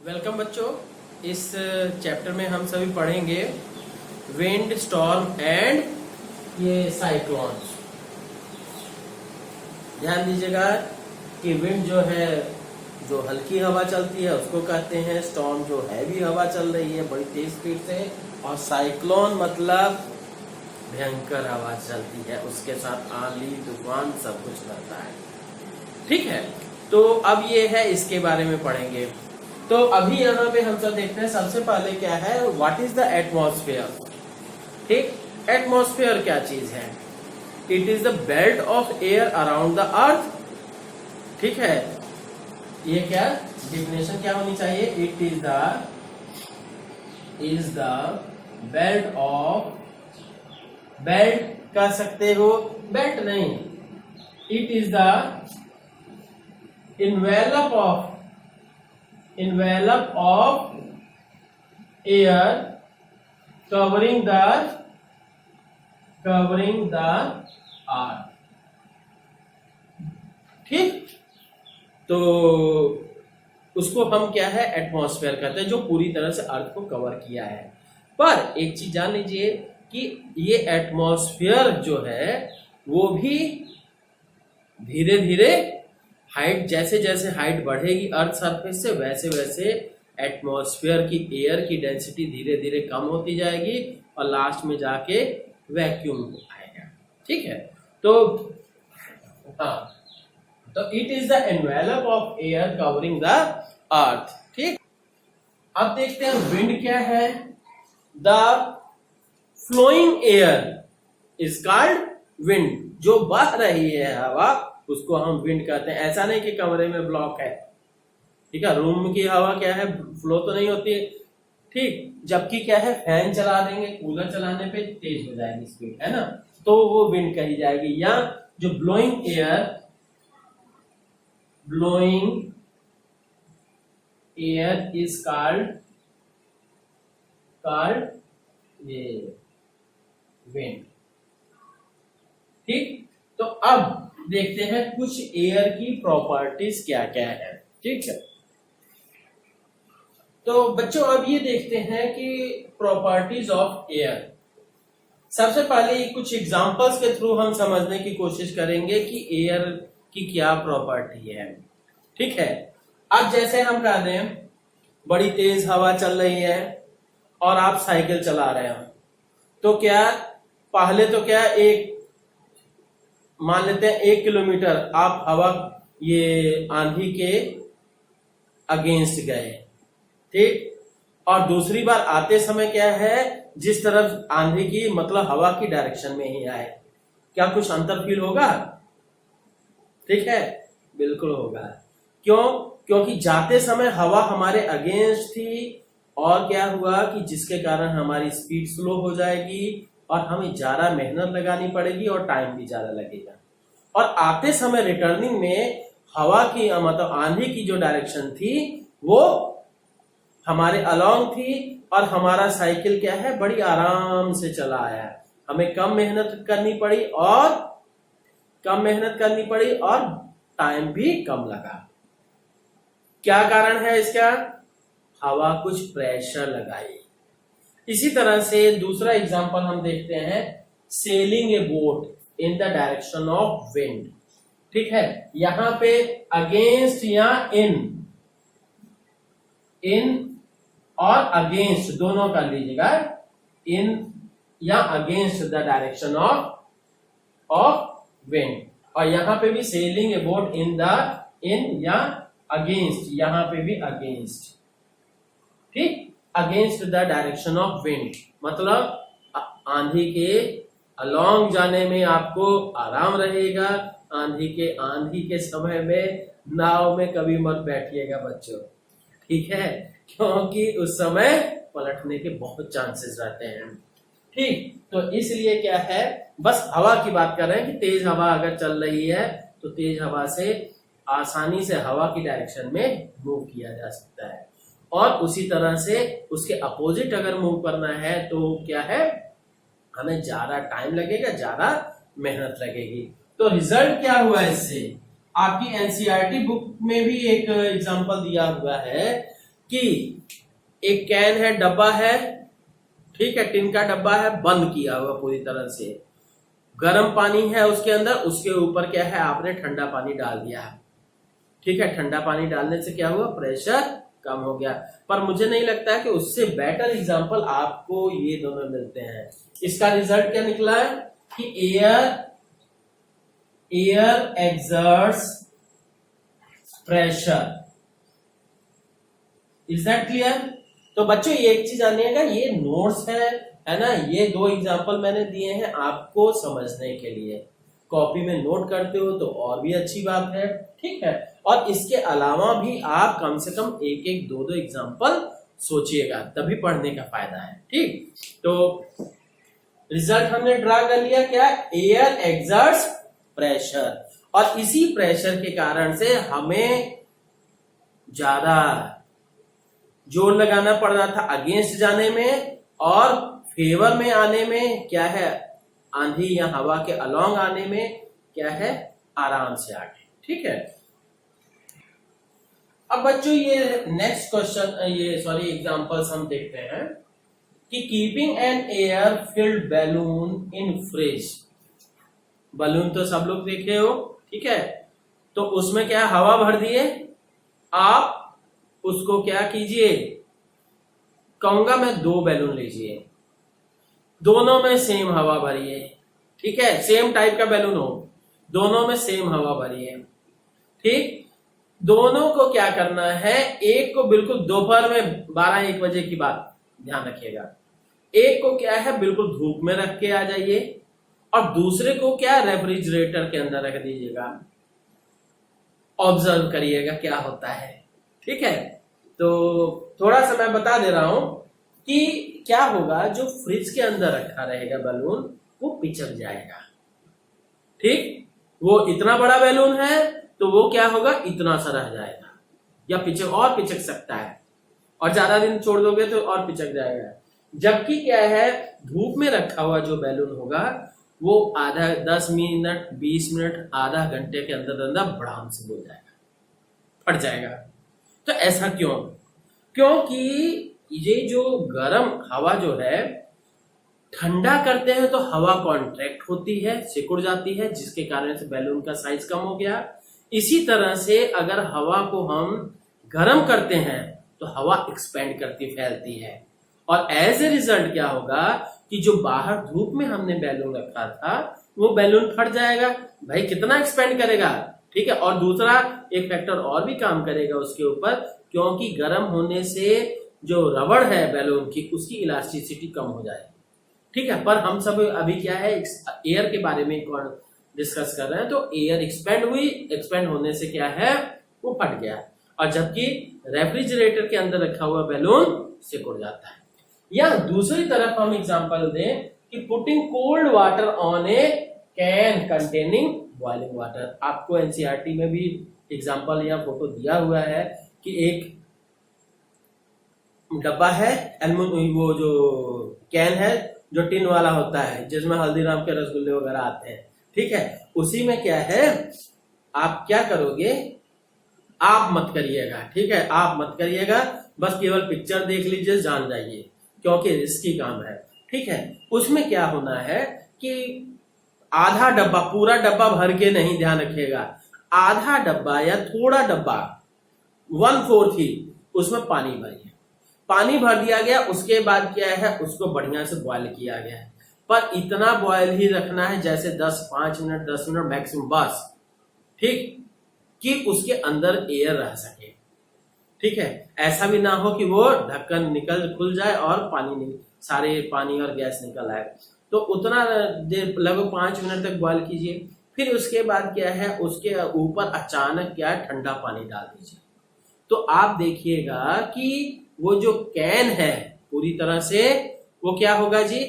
Welcome बच्चों। इस chapter में हम सभी पढ़ेंगे विंड, स्टॉर्म एंड ये साइक्लोन्स। ध्यान दीजिएगा कि विंड जो है, जो हल्की हवा चलती है उसको कहते हैं, स्टॉर्म जो हैवी हवा चल रही है बड़ी तेज स्पीड से, और साइक्लोन मतलब भयंकर हवा चलती है, उसके साथ आंधी तूफान सब कुछ रहता है। ठीक है, तो अब ये है, इसके बारे में पढ़ेंगे। तो अभी यहाँ पे हम सब देखते हैं, सबसे पहले क्या है, व्हाट इज द एटमॉस्फेयर। ठीक, एटमॉस्फेयर क्या चीज है? It is the belt of air around the earth. ठीक है, ये क्या डिफिनेशन क्या होनी चाहिए? It is the belt of, belt कह सकते हो, बेल्ट नहीं, it is the envelope of air covering the earth। ठीक, तो उसको हम क्या है, एटमॉस्फेयर कहते हैं, जो पूरी तरह से अर्थ को कवर किया है। पर एक चीज जान लीजिए कि ये एटमॉस्फेयर जो है वो भी धीरे धीरे हाइट, जैसे जैसे हाइट बढ़ेगी अर्थ सरफेस से, वैसे वैसे एटमॉस्फेयर की एयर की डेंसिटी धीरे धीरे कम होती जाएगी और लास्ट में जाके वैक्यूम आएगा। ठीक है, तो हाँ, तो it is the envelope of air covering the earth. ठीक, अब देखते हैं विंड क्या है। The flowing air is called wind. जो बह रही है हवा उसको हम विंड कहते हैं। ऐसा नहीं कि कमरे में ब्लॉक है, ठीक है, रूम की हवा क्या है, फ्लो तो नहीं होती है। ठीक, जबकि क्या है, फैन चला देंगे, कूलर चलाने पे तेज हो जाएगी स्पीड, है ना, तो वो विंड कही जाएगी। या जो ब्लोइंग एयर इज कॉल्ड ये विंड। ठीक, तो अब देखते हैं कुछ एयर की प्रॉपर्टीज क्या क्या है। ठीक है, तो बच्चों अब ये देखते हैं कि प्रॉपर्टीज ऑफ एयर। सबसे पहले कुछ एग्जांपल्स के थ्रू हम समझने की कोशिश करेंगे कि एयर की क्या प्रॉपर्टी है। ठीक है, अब जैसे हम कह रहे हैं बड़ी तेज हवा चल रही है और आप साइकिल चला रहे हो, तो क्या पहले तो क्या, एक मान लेते हैं 1 किलोमीटर आप हवा ये आंधी के अगेंस्ट गए, ठीक, और दूसरी बार आते समय क्या है, जिस तरफ आंधी की मतलब हवा की डायरेक्शन में ही आए, क्या कुछ अंतर फील होगा? ठीक है, बिल्कुल होगा। क्यों? क्योंकि जाते समय हवा हमारे अगेंस्ट थी और क्या हुआ कि जिसके कारण हमारी स्पीड स्लो हो जाएगी और हमें ज्यादा मेहनत लगानी पड़ेगी और टाइम भी ज्यादा लगेगा। और आते समय रिटर्निंग में हवा की मतलब आंधी की जो डायरेक्शन थी वो हमारे अलोंग थी और हमारा साइकिल क्या है, बड़ी आराम से चला आया। हमें कम मेहनत करनी पड़ी और टाइम भी कम लगा। क्या कारण है इसका? हवा कुछ प्रेशर लगाई। इसी तरह से दूसरा एग्जांपल हम देखते हैं, selling A boat in the direction of wind. ठीक है, यहां पे अगेंस्ट या इन और अगेंस्ट दोनों कर लीजिएगा, इन या against the direction of wind. और यहां पे भी सेलिंग ए बोट इन या अगेंस्ट, यहां पे भी अगेंस्ट। ठीक, against the direction of wind मतलब आंधी के अलोंग जाने में आपको आराम रहेगा। आंधी के समय में नाव में कभी मत बैठिएगा बच्चों, ठीक है, क्योंकि उस समय पलटने के बहुत चांसेस रहते हैं। ठीक, तो इसलिए क्या है, बस हवा की बात कर रहे हैं कि तेज हवा अगर चल रही है तो तेज हवा से आसानी से हवा की डायरेक्शन में मूव किया जा सकता है, और उसी तरह से उसके अपोजिट अगर मूव करना है तो क्या है, हमें ज्यादा टाइम लगेगा, ज्यादा मेहनत लगेगी। तो रिजल्ट क्या हुआ इससे? आपकी एनसीईआरटी बुक में भी एक एग्जांपल दिया हुआ है कि एक कैन है, डब्बा है, ठीक है, टिन का डब्बा है, बंद किया हुआ पूरी तरह से, गर्म पानी है उसके अंदर, उसके ऊपर क्या है, आपने ठंडा पानी डाल दिया, ठीक है, ठंडा पानी डालने से क्या हुआ, प्रेशर कम हो गया। पर मुझे नहीं लगता है कि उससे बेटर एग्जांपल आपको ये दोनों मिलते हैं। इसका रिजल्ट क्या निकला है कि air exerts pressure. Is that clear? तो बच्चों ये एक चीज जानिएगा, ये नोट्स है ना, ये दो एग्जांपल मैंने दिए हैं आपको समझने के लिए। कॉपी में नोट करते हो तो और भी अच्छी बात है, ठीक है। और इसके अलावा भी आप कम से कम एक एक दो दो एग्जांपल सोचिएगा, तभी पढ़ने का फायदा है, ठीक। तो रिजल्ट हमने ड्रा कर लिया, क्या, एयर एक्सर्ट्स प्रेशर, और इसी प्रेशर के कारण से हमें ज्यादा जोर लगाना पड़ रहा था अगेंस्ट जाने में, और फेवर में आने में क्या है, आंधी या हवा के अलोंग आने में क्या है, आराम से आगे, ठीक है। अब बच्चों ये नेक्स्ट क्वेश्चन, ये सॉरी एग्जांपल्स हम देखते हैं कि keeping an air filled balloon in fridge. Balloon तो सब लोग देखे हो, ठीक है, तो उसमें क्या हवा भर दिए, आप उसको क्या कीजिए, कहूंगा मैं 2 बैलून लीजिए, दोनों में सेम हवा भरिए, ठीक है, सेम टाइप का बैलून हो, दोनों में सेम हवा भरिए, ठीक। दोनों को क्या करना है, एक को बिल्कुल दोपहर में 12-1 बजे की बात ध्यान रखिएगा, एक को क्या है बिल्कुल धूप में रख के आ जाइए, और दूसरे को क्या रेफ्रिजरेटर के अंदर रख दीजिएगा, ऑब्जर्व करिएगा क्या होता है, ठीक है। तो थोड़ा सा मैं बता दे रहा हूं कि क्या होगा, जो फ्रिज के अंदर रखा रहेगा बैलून वो पिचक जाएगा, ठीक। वो इतना बड़ा बैलून है तो वो क्या होगा, इतना सा रह जाएगा, या पिचक सकता है, और ज्यादा दिन छोड़ दोगे तो और पिचक जाएगा। जबकि क्या है, धूप में रखा हुआ जो बैलून होगा वो आधा 10 मिनट 20 मिनट आधा घंटे के अंदर अंदर बढ़ाम से हो जाएगा, फट जाएगा। तो ऐसा क्यों? क्योंकि ये जो गर्म हवा जो है, ठंडा करते हैं तो हवा कॉन्ट्रैक्ट होती है, सिकुड़ जाती है, जिसके कारण से बैलून का साइज कम हो गया। इसी तरह से अगर हवा को हम गर्म करते हैं तो हवा एक्सपेंड करती फैलती है, और एज ए रिजल्ट क्या होगा कि जो बाहर धूप में हमने बैलून रखा था वो बैलून फट जाएगा। भाई कितना एक्सपेंड करेगा, ठीक है। और दूसरा एक फैक्टर और भी काम करेगा उसके ऊपर, क्योंकि गर्म होने से जो रबड़ है बैलून की उसकी इलास्टिसिटी कम हो जाएगी, ठीक है। पर हम सब अभी क्या है, एयर के बारे में डिस्कस कर रहे हैं, तो एयर एक्सपेंड हुई, एक्सपेंड होने से क्या है, वो फट गया, और जबकि रेफ्रिजरेटर के अंदर रखा हुआ बैलून सिकुड़ जाता है। या दूसरी तरफ हम एग्जांपल दें कि putting cold water on A can containing boiling water. आपको एनसीईआरटी में भी एग्जांपल या फोटो दिया हुआ है कि एक डब्बा है, वो जो कैन है जो टिन वाला होता है जिसमें हल्दीराम के रसगुल्ले वगैरह आते हैं, ठीक है। उसी में क्या है, आप क्या करोगे, आप मत करिएगा, ठीक है, आप मत करिएगा, बस केवल पिक्चर देख लीजिए, जान जाइए, क्योंकि रिस्की काम है, ठीक है। उसमें क्या होना है कि आधा डब्बा, पूरा डब्बा भर के नहीं, ध्यान रखिएगा, आधा डब्बा या थोड़ा डब्बा 1/4 ही उसमें पानी भरिए, पानी भर दिया गया। उसके बाद क्या है, उसको बढ़िया से बॉयल किया गया है, पर इतना बॉयल ही रखना है जैसे 5 मिनट 10 मिनट मैक्सिमम, बस, ठीक, कि उसके अंदर एयर रह सके, ठीक है। ऐसा भी ना हो कि वो ढक्कन खुल जाए और सारे पानी और गैस निकल आए। तो उतना देर, लगभग 5 मिनट तक बॉयल कीजिए। फिर उसके बाद क्या है, उसके ऊपर अचानक क्या है, ठंडा पानी डाल दीजिए। तो आप देखिएगा कि वो जो कैन है पूरी तरह से वो क्या होगा जी,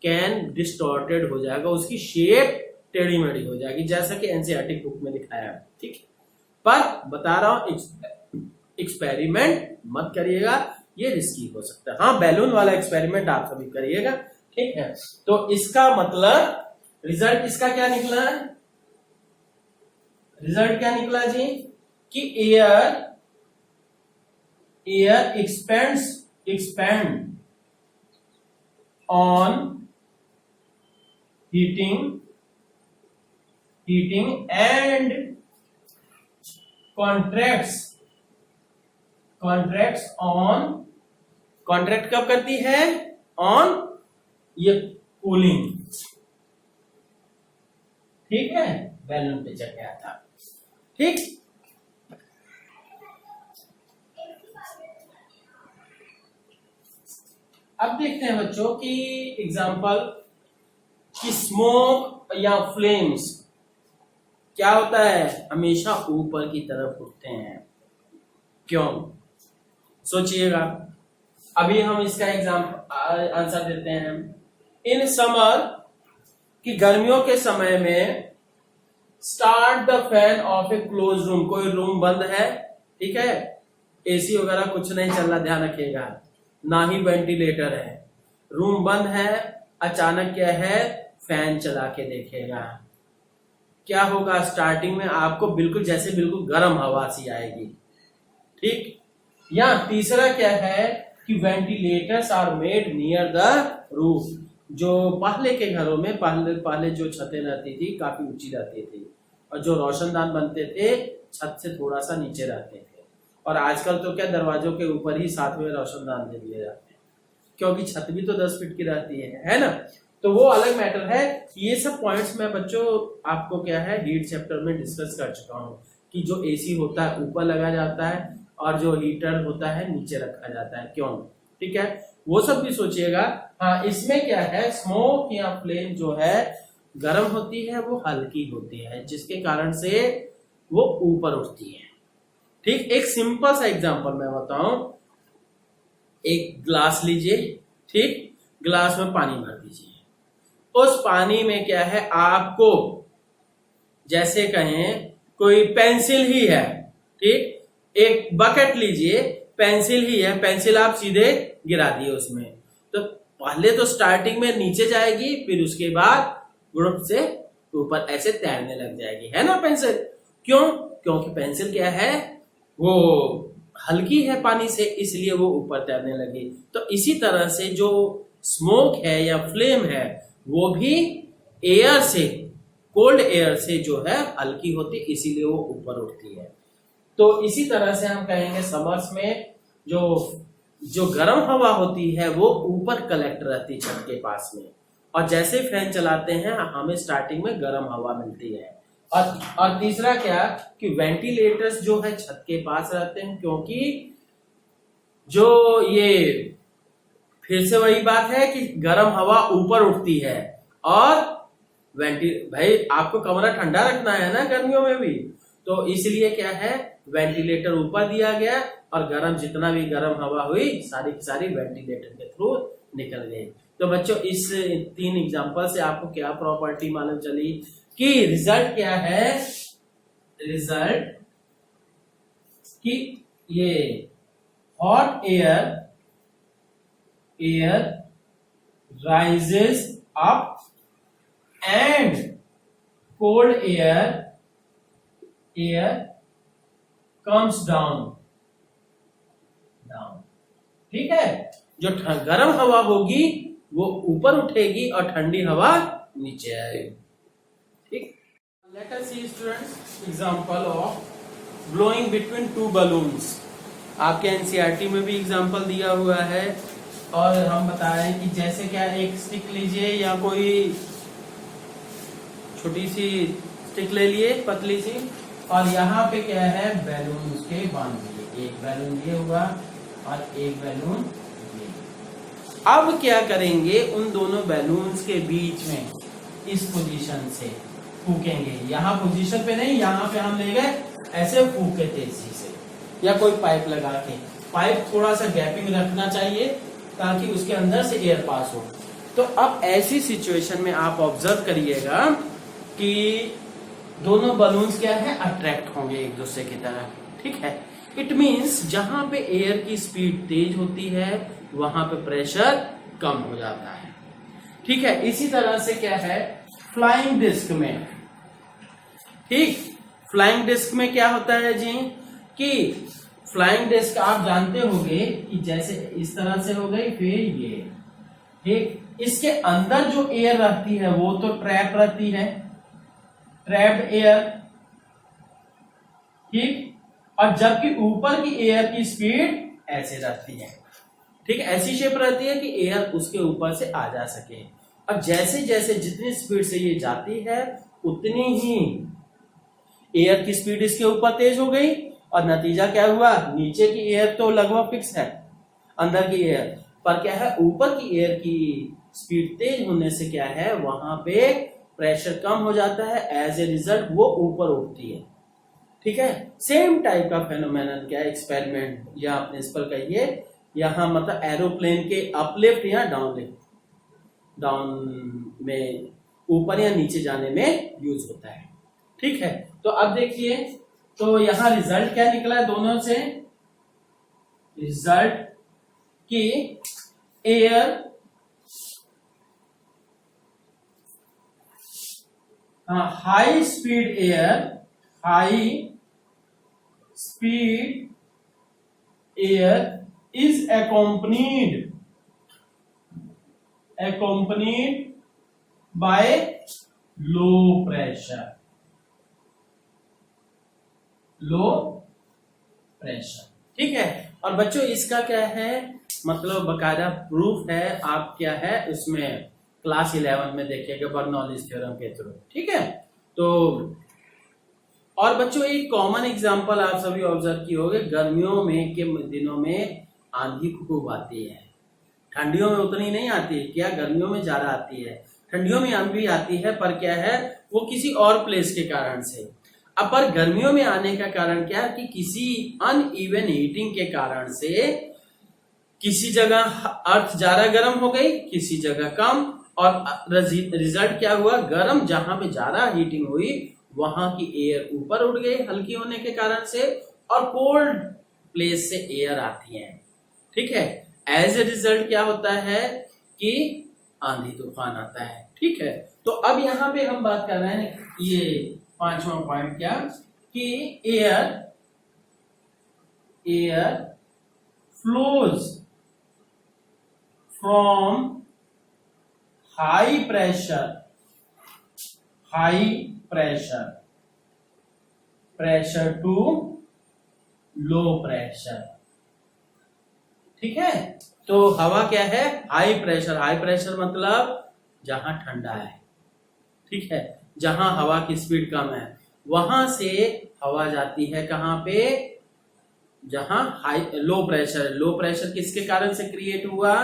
कैन डिस्टॉर्टेड हो जाएगा, उसकी शेप टेढ़ी मेढ़ी हो जाएगी, जैसा कि एनसीईआरटी बुक में दिखाया है, ठीक है। पर बता रहा हूं, एक्सपेरिमेंट मत करिएगा, ये रिस्की हो सकता है। हाँ, बैलून वाला एक्सपेरिमेंट आप सभी करिएगा, ठीक है। तो इसका मतलब रिजल्ट इसका क्या निकला है, रिजल्ट क्या निकला जी कि air air expand on heating and contract कब करती है? on ये कूलिंग, ठीक है, बैलून पे चढ़ गया था, ठीक। अब देखते हैं बच्चों की एग्जांपल कि स्मोक या फ्लेम्स क्या होता है, हमेशा ऊपर की तरफ उठते हैं, क्यों? सोचिएगा। अभी हम इसका एग्जांपल आंसर देते हैं। इन समर कि गर्मियों के समय में start the fan of A close room, कोई रूम बंद है, ठीक है, एसी वगैरह कुछ नहीं चल रहा, ध्यान रखिएगा, ना ही वेंटिलेटर है, रूम बंद है, अचानक क्या है, फैन चला के देखेगा, क्या होगा? स्टार्टिंग में आपको बिल्कुल जैसे बिल्कुल गर्म हवा सी आएगी, ठीक। या तीसरा क्या है कि ventilators are made near the roof, जो पहले के घरों में पहले जो छतें रहती थी काफी ऊंची रहती थी और जो रोशनदान बनते थे छत से थोड़ा सा नीचे रहते थे, और आजकल तो क्या दरवाजों के ऊपर ही साथ में रोशनदान दे दिए जाते हैं, क्योंकि छत भी तो 10 फीट की रहती है ना। तो वो अलग मैटर है। ये सब पॉइंट्स मैं बच्चों आपको क्या है हीट चैप्टर में डिस्कस कर चुका हूँ कि जो एसी होता है ऊपर लगा जाता है और जो हीटर होता है नीचे रखा जाता है, क्यों, ठीक है, वो सब भी सोचिएगा। हाँ, इसमें क्या है, स्मोक या फ्लेम जो है गर्म होती है, वो हल्की होती है, जिसके कारण से वो ऊपर उठती है, ठीक। एक सिंपल सा एग्जांपल मैं बताऊं, एक ग्लास लीजिए, ठीक, ग्लास में पानी भर दीजिए, उस पानी में क्या है, आपको जैसे कहें कोई पेंसिल ही है, ठीक, एक बकेट लीजिए, पेंसिल ही है, पेंसिल आप सीधे गिरा दिए उसमें, तो पहले तो स्टार्टिंग में नीचे जाएगी, फिर उसके बाद ग्रुप से ऊपर ऐसे तैरने लग जाएगी, है ना पेंसिल, क्यों? क्योंकि पेंसिल क्या है, वो हल्की है पानी से, इसलिए वो ऊपर तैरने लगी। तो इसी तरह से जो स्मोक है या फ्लेम है वो भी एयर से, कोल्ड एयर से जो है हल्की होती, इसीलिए वो ऊपर उठती है। तो इसी तरह से हम कहेंगे समर्स में जो गर्म हवा होती है वो ऊपर कलेक्ट रहती है छत के पास में, और जैसे फैन चलाते हैं हमें स्टार्टिंग में गर्म हवा मिलती है। और तीसरा क्या कि वेंटिलेटर्स जो है छत के पास रहते हैं, क्योंकि जो ये फिर से वही बात है कि गर्म हवा ऊपर उठती है, और भाई आपको कमरा ठंडा रखना है ना गर्मियों में भी, तो इसलिए क्या है वेंटिलेटर ऊपर दिया गया, और गर्म जितना भी गर्म हवा हुई सारी की सारी वेंटिलेटर के थ्रू निकल गई। तो बच्चों इस 3 एग्जांपल से आपको क्या प्रॉपर्टी मालूम चली कि रिजल्ट क्या है, रिजल्ट कि ये hot air rises up and cold air comes down, ठीक है। जो गर्म हवा होगी वो ऊपर उठेगी और ठंडी हवा नीचे आएगी, ठीक। Let us see students example of blowing between 2 balloons. आपके एनसीईआरटी में भी एग्जांपल दिया हुआ है, और हम बताएं कि जैसे क्या एक स्टिक लीजिए या कोई छोटी सी स्टिक ले लिए पतली सी, और यहाँ पे क्या है बैलून उसके बांध दिए, एक बैलून ये हुआ और एक बैलून ये। अब क्या करेंगे, उन दोनों बैलून्स के बीच में इस पोजीशन से फूकेंगे, यहाँ पोजीशन पे नहीं, यहाँ पे हम ले गए ऐसे फूके तेजी से, या कोई पाइप लगा के, पाइप थोड़ा सा गैपिंग रखना चाहिए ताकि उसके अंदर से एयर पास हो। तो अब ऐसी सिचुएशन में आप ऑब्जर्व करिएगा कि दोनों बलून्स क्या है अट्रैक्ट होंगे एक दूसरे की तरफ, ठीक है। इट मीन्स जहां पे एयर की स्पीड तेज होती है वहां पे प्रेशर कम हो जाता है, ठीक है। इसी तरह से क्या है फ्लाइंग डिस्क में, ठीक, फ्लाइंग डिस्क में क्या होता है जी कि फ्लाइंग डिस्क आप जानते होंगे कि जैसे इस तरह से हो गई, फिर ये ठीक, इसके अंदर जो एयर रहती है वो तो ट्रैप रहती है, ट्रैप्ड एयर, ठीक, और जबकि ऊपर की एयर की स्पीड ऐसे रहती है, ठीक, ऐसी शेप रहती है कि एयर उसके ऊपर से आ जा सके। और जैसे जैसे जितनी स्पीड से ये जाती है उतनी ही एयर की स्पीड इसके ऊपर तेज हो गई, और नतीजा क्या हुआ, नीचे की एयर तो लगभग फिक्स है, अंदर की एयर पर क्या है, ऊपर की एयर की स्पीड तेज होने से क्या है, वहां पे प्रेशर कम हो जाता है, एज ए रिजल्ट वो ऊपर उठती है, ठीक है। सेम टाइप का फेनोमेनन क्या है, एक्सपेरिमेंट या प्रिंसिपल कहिए, यहाँ मतलब एरोप्लेन के अपलिफ्ट या डाउनलिफ्ट, डाउन में ऊपर या नीचे जाने में यूज होता है, ठीक है। तो अब देखिए, तो यहां रिजल्ट क्या निकला है दोनों से, रिजल्ट कि air high speed air, high speed air is accompanied by low pressure, ठीक है। और बच्चों इसका क्या है, मतलब बकायदा प्रूफ है, आप क्या है उसमें क्लास 11 में देखिएगा बर्नौलीज थ्योरम के थ्रू, ठीक है। तो और बच्चों एक कॉमन एग्जांपल आप सभी ऑब्जर्व किए होंगे, गर्मियों में के दिनों में आंधी खूब आती है, ठंडियों में उतनी नहीं आती है, क्या गर्मियों में ज्यादा आती है, ठंडियों में आंधी आती है, पर क्या है वो किसी और प्लेस के कारण से। अब पर गर्मियों में आने का कारण क्या है कि किसी अनइवन हीटिंग के कारण से किसी जगह अर्थ ज्यादा गर्म हो गई, किसी जगह कम, और रिजल्ट क्या हुआ, गर्म जहां पे ज्यादा हीटिंग हुई वहां की एयर ऊपर उड़ गई हल्की होने के कारण से, और कोल्ड प्लेस से एयर आती है, ठीक है। एज ए रिजल्ट क्या होता है कि आंधी तूफान आता है, ठीक है। तो अब यहां पे हम बात कर रहे हैं, ये 5वां पॉइंट क्या, कि air flows from high pressure to low pressure, ठीक है। तो हवा क्या है, हाई प्रेशर मतलब जहां ठंडा है, ठीक है, जहां हवा की स्पीड कम है वहां से हवा जाती है कहां पे, जहां लो प्रेशर किसके कारण से क्रिएट हुआ,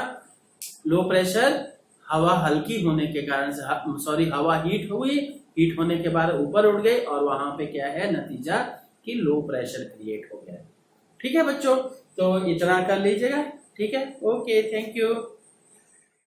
लो प्रेशर हवा हल्की होने के कारण से, हवा हीट हुई, हीट होने के बाद ऊपर उड़ गई, और वहां पे क्या है नतीजा कि लो प्रेशर क्रिएट हो गया, ठीक है बच्चों। तो इतना कर लीजिएगा, ठीक है, ओके, थैंक यू।